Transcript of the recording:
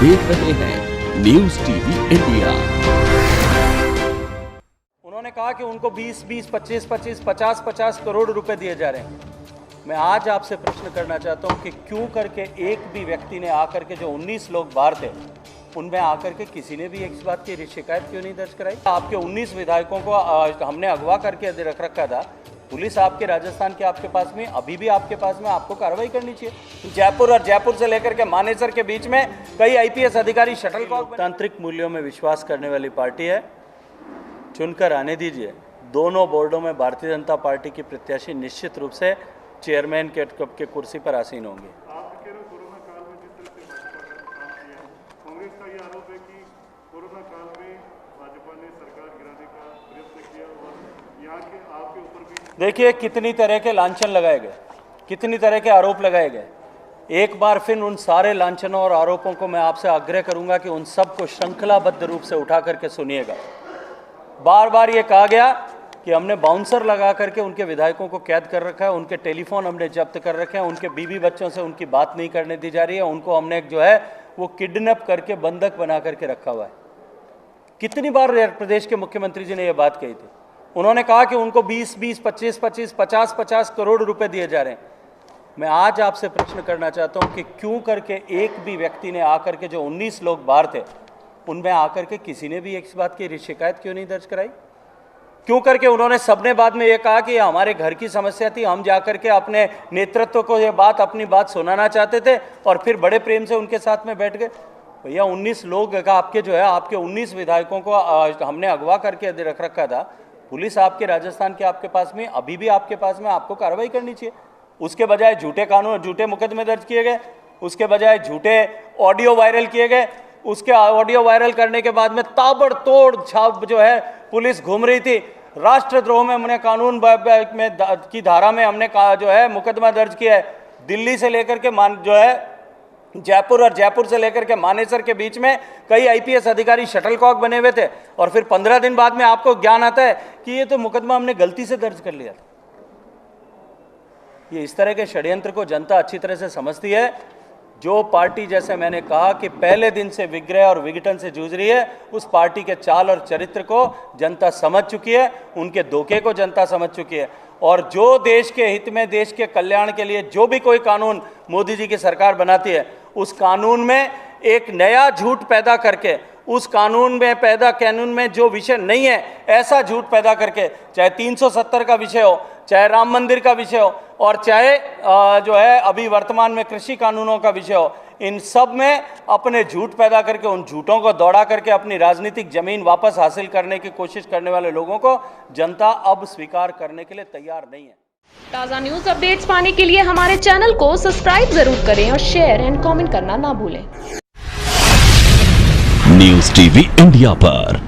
देख रहे हैं न्यूज टीवी इंडिया। उन्होंने कहा कि उनको 20-20, 25-25, 50-50 करोड़ रुपए दिए जा रहे हैं। मैं आज आपसे प्रश्न करना चाहता हूं कि क्यों करके एक भी व्यक्ति ने आकर के, जो 19 लोग बाहर थे, उनमें आकर के किसी ने भी इस बात की शिकायत क्यों नहीं दर्ज कराई? आपके 19 विधायकों को हमने अगवा करके रख रखा था। पुलिस आपके राजस्थान के आपके पास में, अभी भी आपके पास में, आपको कार्रवाई करनी चाहिए। जयपुर और जयपुर से लेकर के मानेसर के बीच में कई आईपीएस अधिकारी शटलकॉक। तांत्रिक मूल्यों में विश्वास करने वाली पार्टी है, चुनकर आने दीजिए। दोनों बोर्डों में भारतीय जनता पार्टी की प्रत्याशी निश्चित रूप से चेयरमैन के कुर्सी पर आसीन होंगे। आप कह रहे हो कोरोना काल में जिस तरह से भाजपा का काम किया, कांग्रेस का ये आरोप है कि कोरोना काल में भाजपा ने सरकार गिराने का प्रयत्न किया और यहाँ के आपके ऊपर भी देखिए कितनी तरह के लांछन लगाए गए, कितनी तरह के आरोप लगाए गए। एक बार फिर उन सारे लांछनों और आरोपों को मैं आपसे आग्रह करूंगा कि उन सबको श्रृंखलाबद्ध रूप से उठा करके सुनिएगा। बार बार ये कहा गया कि हमने बाउंसर लगा करके उनके विधायकों को कैद कर रखा है, उनके टेलीफोन हमने जब्त कर रखे हैं, उनके बीवी बच्चों से उनकी बात नहीं करने दी जा रही है, उनको हमने जो है वो किडनैप करके बंधक बना करके रखा हुआ है। कितनी बार प्रदेश के मुख्यमंत्री जी ने ये बात कही थी। उन्होंने कहा कि उनको 20-20, 25-25, 50-50 करोड़ रुपए दिए जा रहे हैं। मैं आज आपसे प्रश्न करना चाहता हूं कि क्यों करके एक भी व्यक्ति ने आकर के, जो 19 लोग बाहर थे, उनमें आकर के किसी ने भी इस बात की शिकायत क्यों नहीं दर्ज कराई? क्यों करके उन्होंने सबने बाद में ये कहा कि ये हमारे घर की समस्या थी, हम जाकर के अपने नेतृत्व को ये बात, अपनी बात सुनाना चाहते थे और फिर बड़े प्रेम से उनके साथ में बैठ गए। भैया 19 लोग का आपके जो है, आपके 19 विधायकों को हमने अगवा करके रख रखा था। पुलिस आपके राजस्थान के आपके पास में, अभी भी आपके पास में, आपको कार्रवाई करनी चाहिए। उसके बजाय झूठे कानून, झूठे मुकदमे दर्ज किए गए, उसके बजाय झूठे ऑडियो वायरल किए गए। उसके ऑडियो वायरल करने के बाद में ताबड़तोड़ छाप जो है पुलिस घूम रही थी। राष्ट्रद्रोह में हमने कानून में की धारा में हमने जो है मुकदमा दर्ज किया है। दिल्ली से लेकर के जो है जयपुर और जयपुर से लेकर के मानेसर के बीच में कई आईपीएस अधिकारी शटलकॉक बने हुए थे और फिर 15 दिन बाद में आपको ज्ञान आता है कि ये तो मुकदमा हमने गलती से दर्ज कर लिया था। ये इस तरह के षड्यंत्र को जनता अच्छी तरह से समझती है। जो पार्टी, जैसे मैंने कहा कि पहले दिन से विग्रह और विघटन से जूझ रही है, उस पार्टी के चाल और चरित्र को जनता समझ चुकी है, उनके धोखे को जनता समझ चुकी है। और जो देश के हित में, देश के कल्याण के लिए जो भी कोई कानून मोदी जी की सरकार बनाती है, उस कानून में एक नया झूठ पैदा करके, उस कानून में जो विषय नहीं है, ऐसा झूठ पैदा करके, चाहे 370 का विषय हो, चाहे राम मंदिर का विषय हो, और चाहे जो है अभी वर्तमान में कृषि कानूनों का विषय हो, इन सब में अपने झूठ पैदा करके, उन झूठों को दौड़ा करके अपनी राजनीतिक जमीन वापस हासिल करने की कोशिश करने वाले लोगों को जनता अब स्वीकार करने के लिए तैयार नहीं है। ताज़ा न्यूज अपडेट्स पाने के लिए हमारे चैनल को सब्सक्राइब जरूर करें और शेयर एंड कमेंट करना ना भूलें। न्यूज टीवी इंडिया पर